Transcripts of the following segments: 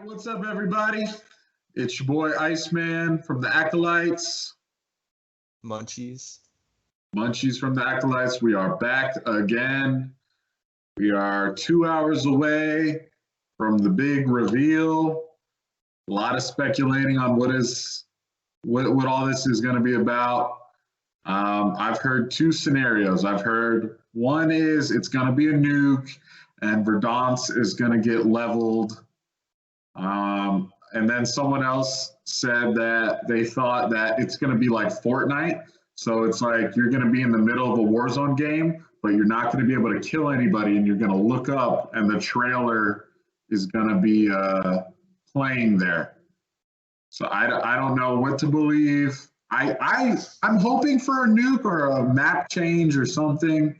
What's up, everybody? It's your boy Iceman from the Acolytes. Munchies. Munchies from the Acolytes. We are back again. We are 2 hours away from the big reveal. A lot of speculating on what all this is going to be about. I've heard two scenarios. I've heard one is it's going to be a nuke and Verdance is going to get leveled. And then someone else said that they thought that it's going to be like Fortnite. So it's like you're going to be in the middle of a Warzone game, but you're not going to be able to kill anybody, and you're going to look up, and the trailer is going to be playing there. So I don't know what to believe. I'm hoping for a nuke or a map change or something.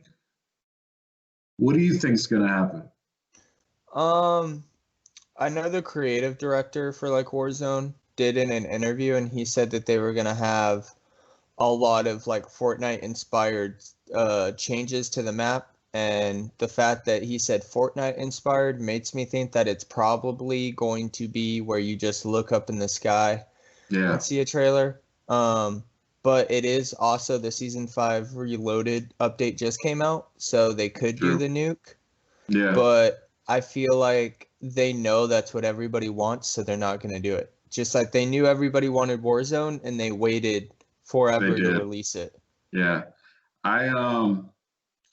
What do you think is going to happen? I know the creative director for like Warzone did in an interview, and he said that they were gonna have a lot of like Fortnite inspired changes to the map. And the fact that he said Fortnite inspired makes me think that it's probably going to be where you just look up in the sky and see a trailer. But it is also the Season 5 Reloaded update just came out, so they could do the nuke. Yeah. But I feel like they know that's what everybody wants, so they're not going to do it. Just like they knew everybody wanted Warzone, and they waited forever to release it. Yeah. I'm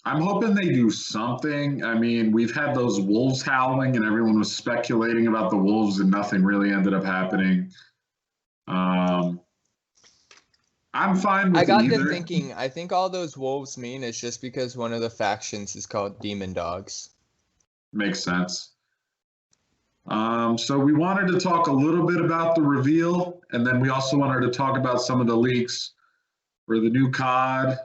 hoping they do something. I mean, we've had those wolves howling, and everyone was speculating about the wolves, and nothing really ended up happening. I'm fine with either. I got to thinking, I think all those wolves mean is just because one of the factions is called Demon Dogs. Makes sense. So we wanted to talk a little bit about the reveal, and then we also wanted to talk about some of the leaks for the new COD,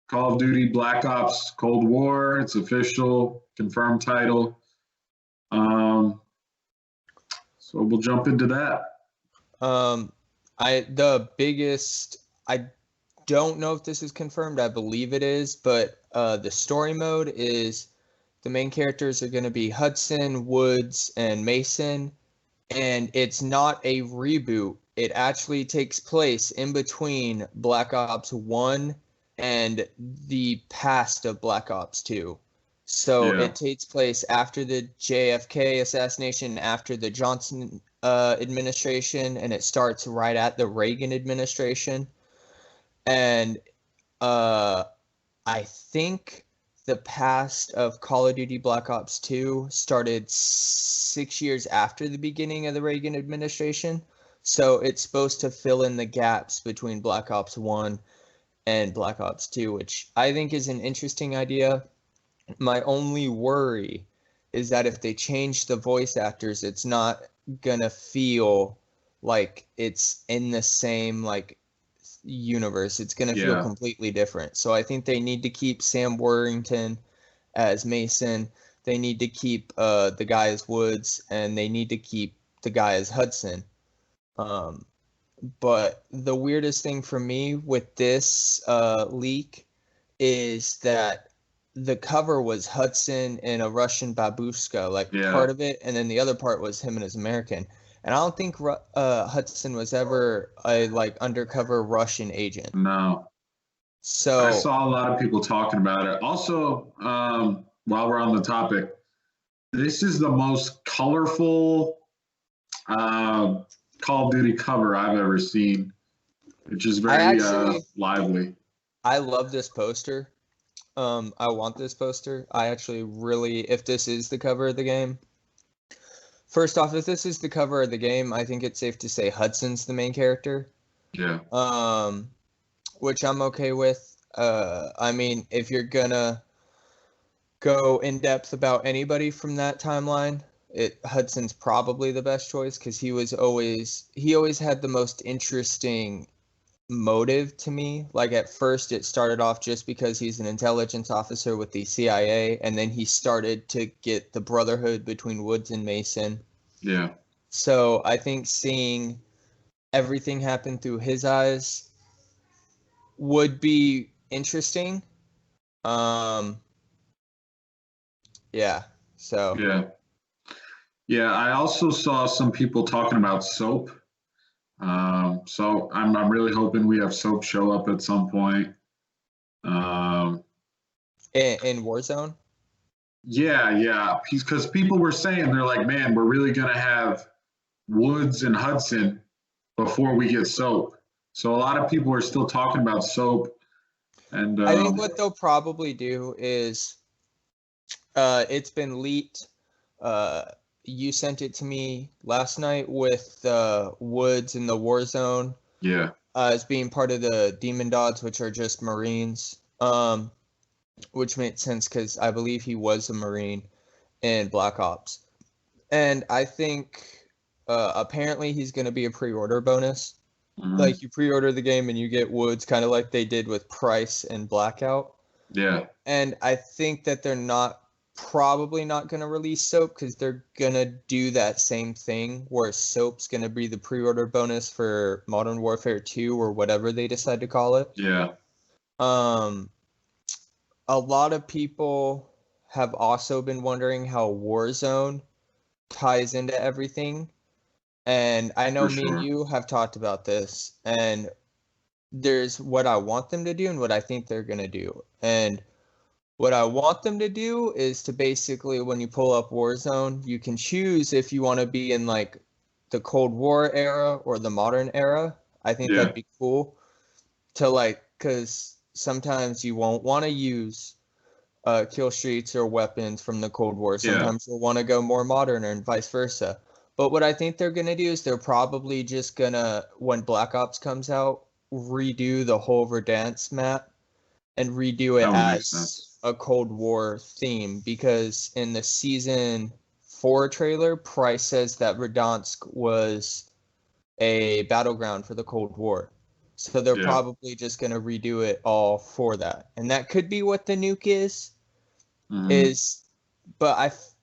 Call of Duty Black Ops Cold War. It's official, confirmed title. So we'll jump into that. I don't know if this is confirmed. I believe it is, but the story mode is the main characters are going to be Hudson, Woods, and Mason, and it's not a reboot. It actually takes place in between Black Ops 1 and the past of Black Ops 2. So it takes place after the JFK assassination, after the Johnson administration, and it starts right at the Reagan administration. And I think the past of Call of Duty Black Ops 2 started 6 years after the beginning of the Reagan administration. So it's supposed to fill in the gaps between Black Ops 1 and Black Ops 2, which I think is an interesting idea. My only worry is that if they change the voice actors, it's not going to feel like it's in the same like universe. It's going to feel completely different. So I think they need to keep Sam Worthington as Mason. They need to keep the guy as Woods, and they need to keep the guy as Hudson. But the weirdest thing for me with this leak is that the cover was Hudson in a Russian babushka, like part of it, and then the other part was him and his American. And I don't think Hudson was ever a like undercover Russian agent. No. So I saw a lot of people talking about it. Also, while we're on the topic, this is the most colorful Call of Duty cover I've ever seen, which is very lively. I love this poster. I want this poster. I actually really, if this is the cover of the game. First off, if this is the cover of the game, I think it's safe to say Hudson's the main character. Yeah. Which I'm okay with. I mean, if you're gonna go in depth about anybody from that timeline, Hudson's probably the best choice because he always had the most interesting motive to me. Like at first it started off just because he's an intelligence officer with the CIA, and then he started to get the brotherhood between Woods and Mason. Yeah. So I think seeing everything happen through his eyes would be interesting. Yeah. So yeah. Yeah, I also saw some people talking about soap. So I'm really hoping we have soap show up at some point. Um, In Warzone. yeah, because people were saying they're like, man, we're really gonna have Woods and Hudson before we get soap. So a lot of people are still talking about soap, and I think what they'll probably do is it's been leaked. Uh, you sent it to me last night with Woods in the Warzone yeah, as being part of the Demon Dogs, which are just Marines. Which makes sense because I believe he was a Marine in Black Ops. And I think apparently he's going to be a pre-order bonus. mhm, Like you pre-order the game and you get Woods, kind of like they did with Price and Blackout. yeah, And I think that they're probably not going to release Soap because they're going to do that same thing where Soap's going to be the pre-order bonus for Modern Warfare 2 or whatever they decide to call it. yeah, Um, a lot of people have also been wondering how Warzone ties into everything. And I know for me and sure. you have talked about this, and there's what I want them to do and what I think they're going to do. And what I want them to do is to basically, when you pull up Warzone, you can choose if you want to be in like the Cold War era or the modern era. I think Yeah, that'd be cool to like, because sometimes you won't want to use kill streaks or weapons from the Cold War. yeah, Sometimes you'll want to go more modern and vice versa. But what I think they're going to do is they're probably just going to, when Black Ops comes out, redo the whole Verdansk map and redo it that would make as sense. a Cold War theme because in the season 4 trailer, Price says that Verdansk was a battleground for the Cold War. So they're Yeah, probably just going to redo it all for that. And that could be what the nuke hmm is, but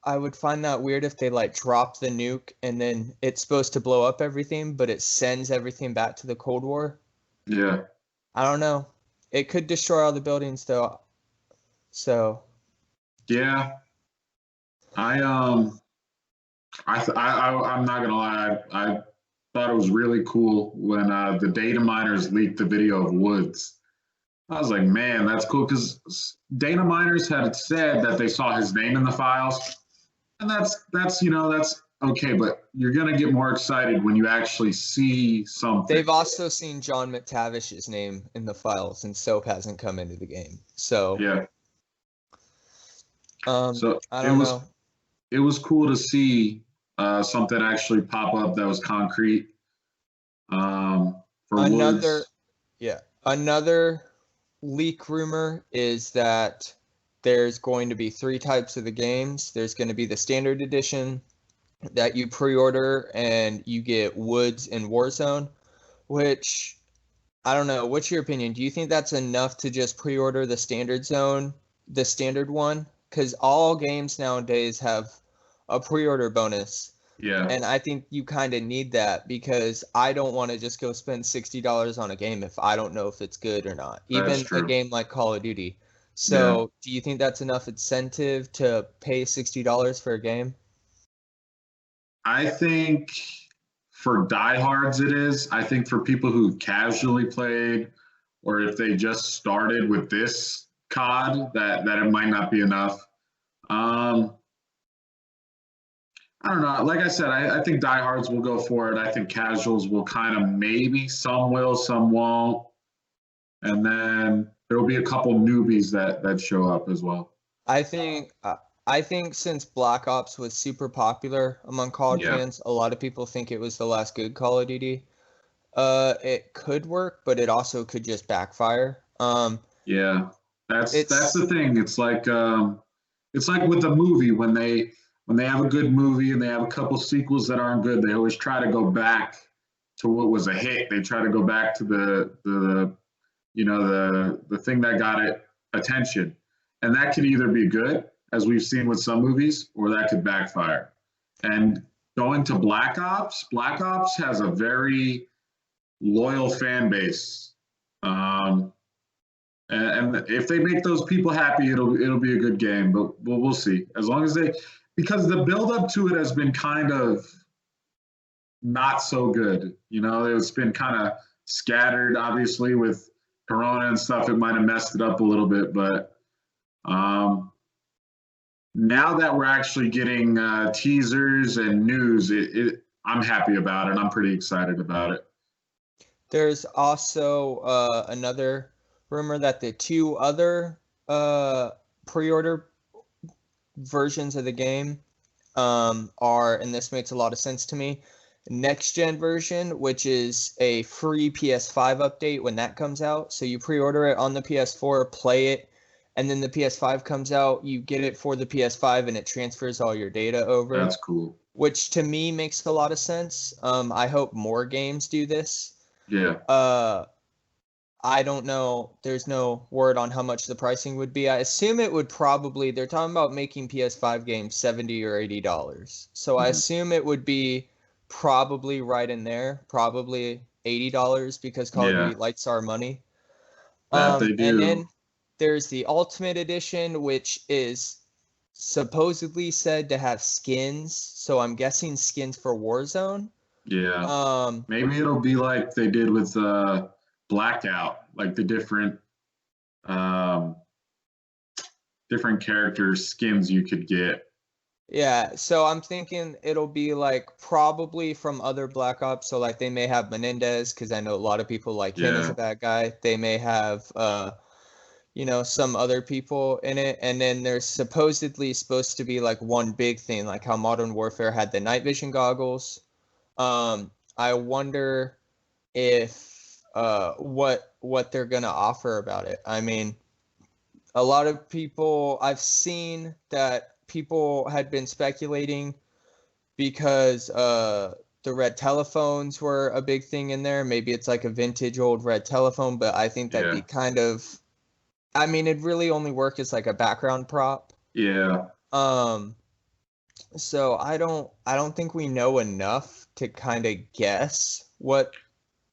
I would find that weird if they like drop the nuke and then it's supposed to blow up everything, but it sends everything back to the Cold War. yeah, I don't know. It could destroy all the buildings though. So yeah. I I'm not gonna lie. I thought it was really cool when the data miners leaked the video of Woods. I was like, man, that's cool because data miners had said that they saw his name in the files, and that's okay. But you're gonna get more excited when you actually see something. they've also seen John McTavish's name in the files and Soap hasn't come into the game. So Yeah. So I it don't was know. it was cool to see something actually pop up that was concrete for Another Woods. Yeah. Another leak rumor is that there's going to be 3 types of the games. There's going to be the standard edition that you pre-order and you get Woods and Warzone, which I don't know. What's your opinion? Do you think that's enough to just pre-order the standard one? Because all games nowadays have a pre-order bonus. Yeah, And I think you kind of need that because I don't want to just go spend $60 on a game if I don't know if it's good or not. that's Even a true. game like Call of Duty. Yeah. So, do you think that's enough incentive to pay $60 for a game? I think for diehards it is. I think for people who casually played or if they just started with this COD, that it might not be enough. Um, I don't know. Like I said, I think diehards will go for it. I think casuals will kind of maybe some will, some won't, and then there will be a couple newbies that show up as well. I think I think since Black Ops was super popular among COD Yeah, fans, a lot of people think it was the last good Call of Duty. It could work, but it also could just backfire. yeah. That's It's the thing. It's like with a movie when they have a good movie and they have a couple sequels that aren't good, they always try to go back to what was a hit. They try to go back to the thing that got it attention, and that could either be good, as we've seen with some movies, or that could backfire. And going to Black Ops has a very loyal fan base. Um, and if they make those people happy, it'll be a good game. But we'll see. As long as they because the build up to it has been kind of not so good. It's been kind of scattered, obviously, with Corona and stuff. It might have messed it up a little bit, but now that we're actually getting teasers and news, I'm happy about it. I'm pretty excited about it. There's also another rumor that the two other pre-order versions of the game are, and this makes a lot of sense to me, next gen version, which is a free PS5 update when that comes out. So you pre-order it on the PS4, play it, and then the PS5 comes out, you get it for the PS5 and it transfers all your data over. That's cool. Which to me makes a lot of sense. I hope more games do this. Yeah. I don't know. There's no word on how much the pricing would be. I assume it would probably, they're talking about making PS5 games $70 or $80. So I assume it would be probably right in there, probably $80 because Call of Duty likes our money. That they do. And then there's the Ultimate Edition, which is supposedly said to have skins. So I'm guessing skins for Warzone. Yeah. Maybe it'll be like they did with Blackout, like the different character skins you could get. Yeah, so I'm thinking it'll be like probably from other Black Ops. So like they may have Menendez, because I know a lot of people like him as a bad guy. They may have some other people in it, and then there's supposedly supposed to be like one big thing, like how Modern Warfare had the night vision goggles. I wonder if what they're gonna offer about it. I mean, a lot of people, I've seen that people had been speculating because the red telephones were a big thing in there. Maybe it's like a vintage old red telephone, but I think that'd be kind of, I mean, it'd really only work as like a background prop. Yeah. So I don't think we know enough to kind of guess what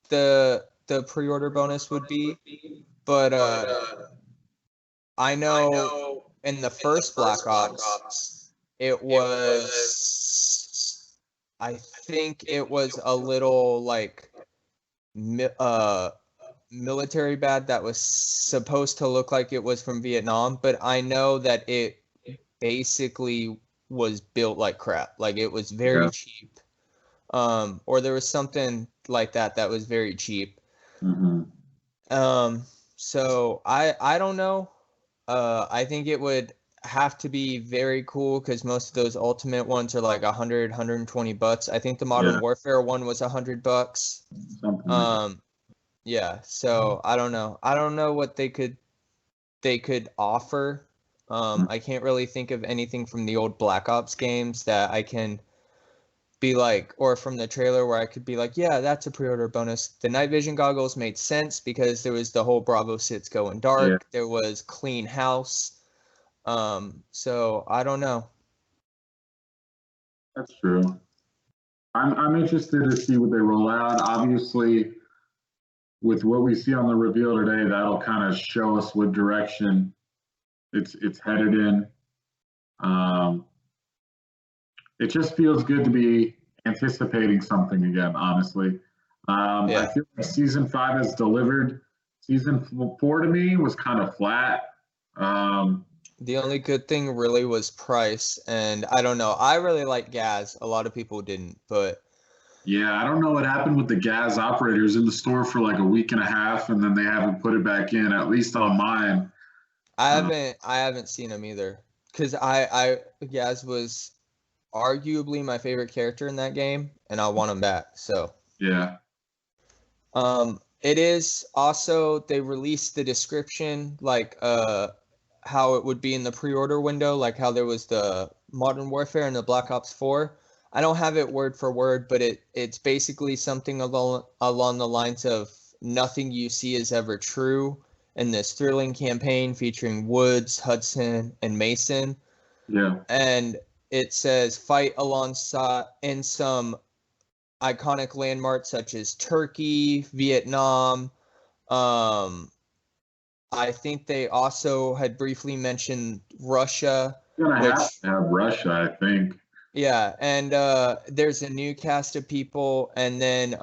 the pre-order bonus would be, but I know in the first Black Ops it was, I think it was a little like military bad that was supposed to look like it was from Vietnam, but I know that it basically was built like crap. Like it was very cheap. Or there was something like that was very cheap. So I don't know. I think it would have to be very cool because most of those ultimate ones are like $100-$120. I think the Modern Warfare one was $100. Yeah, so I don't know. I don't know what they could offer. I can't really think of anything from the old Black Ops games that I can be like, or from the trailer where I could be like, yeah, that's a pre-order bonus. The night vision goggles made sense because there was the whole Bravo sits going dark. There was clean house. So I don't know. That's true. I'm interested to see what they roll out. Obviously, with what we see on the reveal today, that'll kind of show us what direction it's headed in. It just feels good to be anticipating something again, honestly. I feel like season 5 has delivered. Season 4 to me was kind of flat. The only good thing really was price, and I don't know. I really like Gaz. A lot of people didn't, but yeah, I don't know what happened with the Gaz operators in the store for like a week and a half, and then they haven't put it back in. At least on mine. I haven't seen him either, because Gaz was arguably my favorite character in that game, and I want him back. So yeah. It is also, they released the description like how it would be in the pre-order window, like how there was the Modern Warfare and the Black Ops 4. I don't have it word for word, but it's basically something along the lines of nothing you see is ever true in this thrilling campaign featuring Woods, Hudson, and Mason. Yeah. And it says fight alongside in some iconic landmarks such as Turkey, Vietnam. I think they also had briefly mentioned Russia. Gonna have which to have Russia, I think. yeah, and there's a new cast of people, and then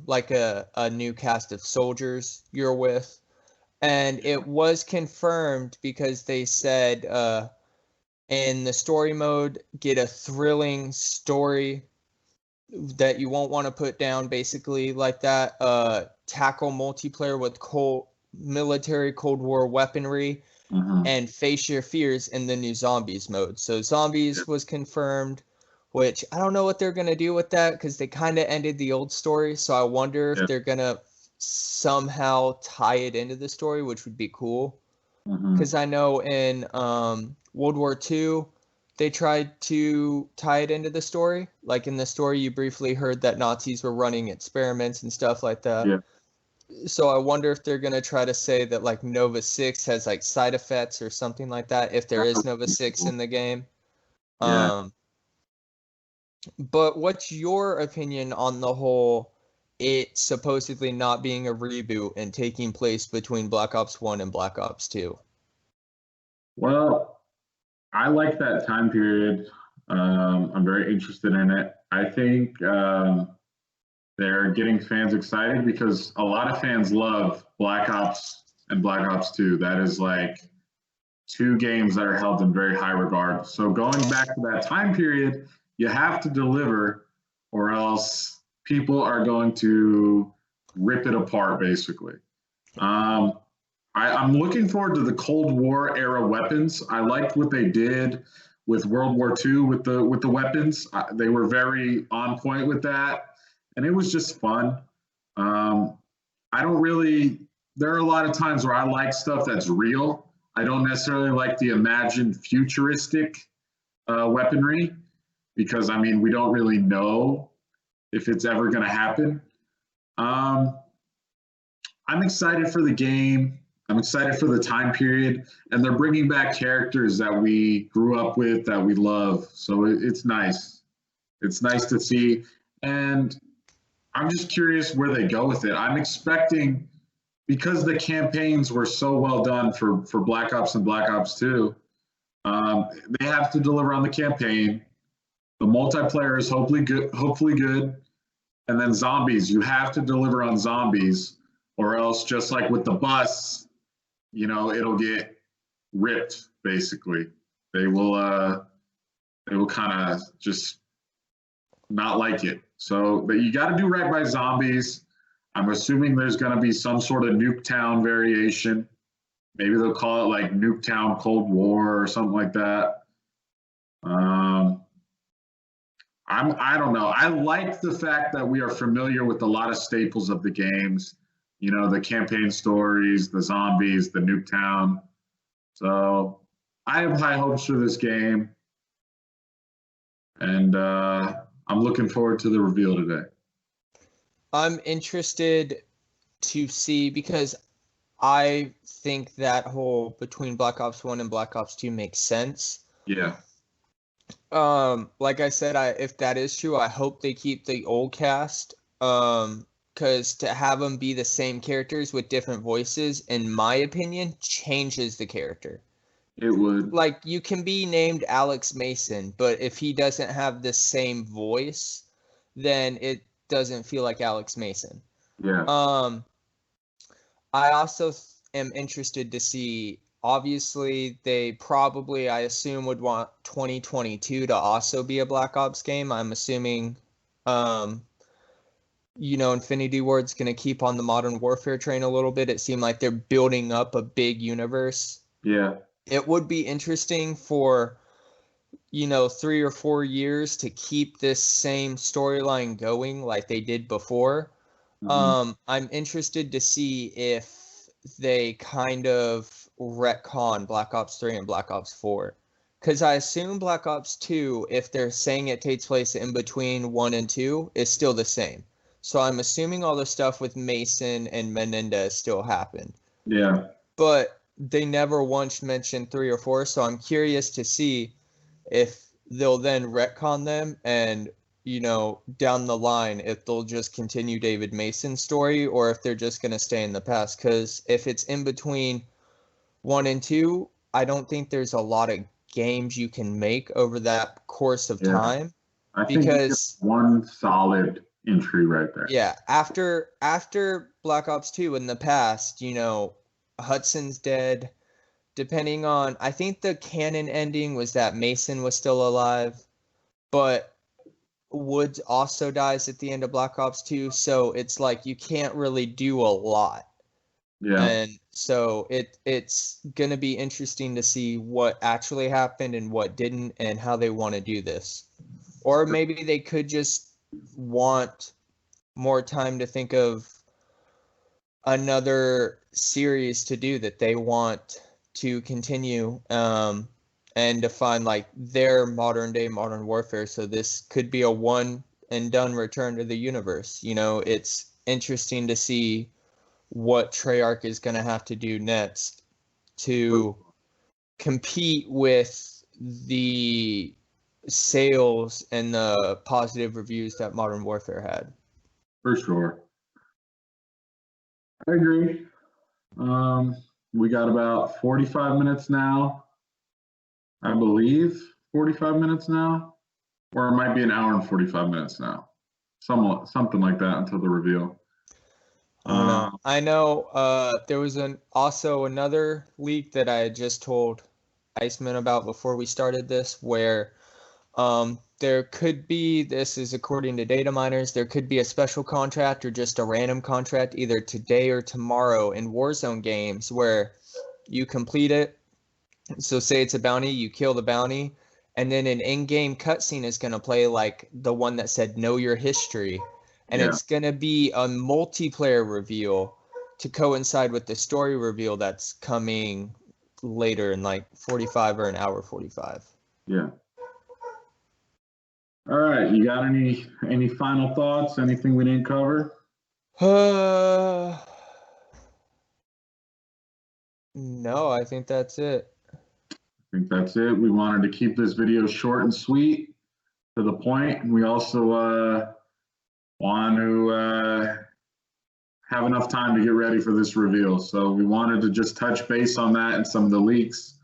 like a new cast of soldiers you're with. And it was confirmed because they said in the story mode, get a thrilling story that you won't want to put down, basically like that. Tackle multiplayer with military Cold War weaponry, and face your fears in the new zombies mode. So zombies was confirmed, which I don't know what they're gonna do with that because they kind of ended the old story. So I wonder if they're gonna somehow tie it into the story, which would be cool. Because I know in World War II, they tried to tie it into the story. Like in the story, you briefly heard that Nazis were running experiments and stuff like that. Yeah. So I wonder if they're gonna try to say that like Nova 6 has like side effects or something like that, if there is Nova 6 in the game. Yeah. But what's your opinion on the whole it supposedly not being a reboot and taking place between Black Ops 1 and Black Ops 2? Well, I like that time period. I'm very interested in it. I think they're getting fans excited because a lot of fans love Black Ops and Black Ops 2. That is like two games that are held in very high regard. So going back to that time period, you have to deliver, or else people are going to rip it apart, basically. I'm looking forward to the Cold War era weapons. I liked what they did with World War II with the weapons. They were very on point with that, and it was just fun. Um, I don't really. There are a lot of times where I like stuff that's real. I don't necessarily like the imagined futuristic weaponry because I mean we don't really know if it's ever going to happen. Um, I'm excited for the game. I'm excited for the time period, and they're bringing back characters that we grew up with, that we love. So it's nice. It's nice to see, and I'm just curious where they go with it. I'm expecting, because the campaigns were so well done for Black Ops and Black Ops 2, they have to deliver on the campaign. The multiplayer is hopefully good, and then zombies. You have to deliver on zombies, or else, just like with the bus, it'll get ripped. Basically, they will kind of just not like it. So, but you got to do right by zombies. I'm assuming there's going to be some sort of Nuketown variation. Maybe they'll call it like Nuketown Cold War or something like that. I don't know. I like the fact that we are familiar with a lot of staples of the games. The campaign stories, the zombies, the Nuketown. So I have high hopes for this game, and I'm looking forward to the reveal today. I'm interested to see because I think that whole between Black Ops 1 and Black Ops 2 makes sense. Yeah. Like I said, if that is true, I hope they keep the old cast. Because to have them be the same characters with different voices, in my opinion, changes the character. It would. Like, you can be named Alex Mason, but if he doesn't have the same voice, then it doesn't feel like Alex Mason. Yeah. I also am interested to see, obviously, they probably, I assume, would want 2022 to also be a Black Ops game. I'm assuming, Infinity Ward's going to keep on the Modern Warfare train a little bit. It seemed like they're building up a big universe. Yeah. It would be interesting for, 3 or 4 years to keep this same storyline going like they did before. I'm interested to see if they kind of retcon Black Ops 3 and Black Ops 4. Because I assume Black Ops 2, if they're saying it takes place in between 1 and 2, is still the same. So I'm assuming all the stuff with Mason and Menendez still happened. Yeah. But they never once mentioned 3 or 4, so I'm curious to see if they'll then retcon them and, down the line, if they'll just continue David Mason's story or if they're just going to stay in the past. Because if it's in between 1 and 2, I don't think there's a lot of games you can make over that course of Yeah. time. I think Because one solid entry right there. yeah, after Black Ops 2 in the past, Hudson's dead. Depending on, I think the canon ending was that Mason was still alive, but Woods also dies at the end of Black Ops 2, so it's like you can't really do a lot. Yeah. And so it's gonna be interesting to see what actually happened and what didn't and how they want to do this. Or maybe they could just want more time to think of another series to do that they want to continue and define like their modern day modern warfare. So this could be a one and done return to the universe. It's interesting to see what Treyarch is going to have to do next to compete with the sales and the positive reviews that Modern Warfare had. For sure. I agree. We got about 45 minutes now, I believe. 45 minutes now, or it might be an hour and 45 minutes now. Something like that until the reveal. I know there was also another leak that I had just told Iceman about before we started this, where there could be, this is according to data miners, there could be a special contract or just a random contract either today or tomorrow in Warzone games where you complete it. So say it's a bounty, you kill the bounty, and then an in-game cutscene is going to play like the one that said know your history. And it's going to be a multiplayer reveal to coincide with the story reveal that's coming later in like 45 or an hour 45. Yeah. All right. You got any final thoughts? Anything we didn't cover? No, I think that's it. I think that's it. We wanted to keep this video short and sweet, to the point. We also want to have enough time to get ready for this reveal. So we wanted to just touch base on that and some of the leaks.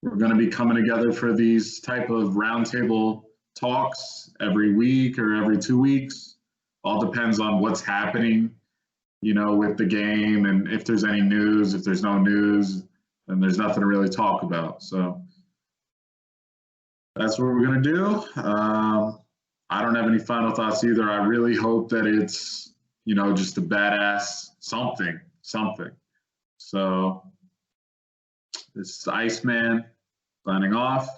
We're going to be coming together for these type of roundtable talks every week or every 2 weeks. All depends on what's happening, with the game, and if there's any news. If there's no news, then there's nothing to really talk about. So that's what we're going to do. I don't have any final thoughts either. I really hope that it's, just a badass something. So this is Iceman signing off.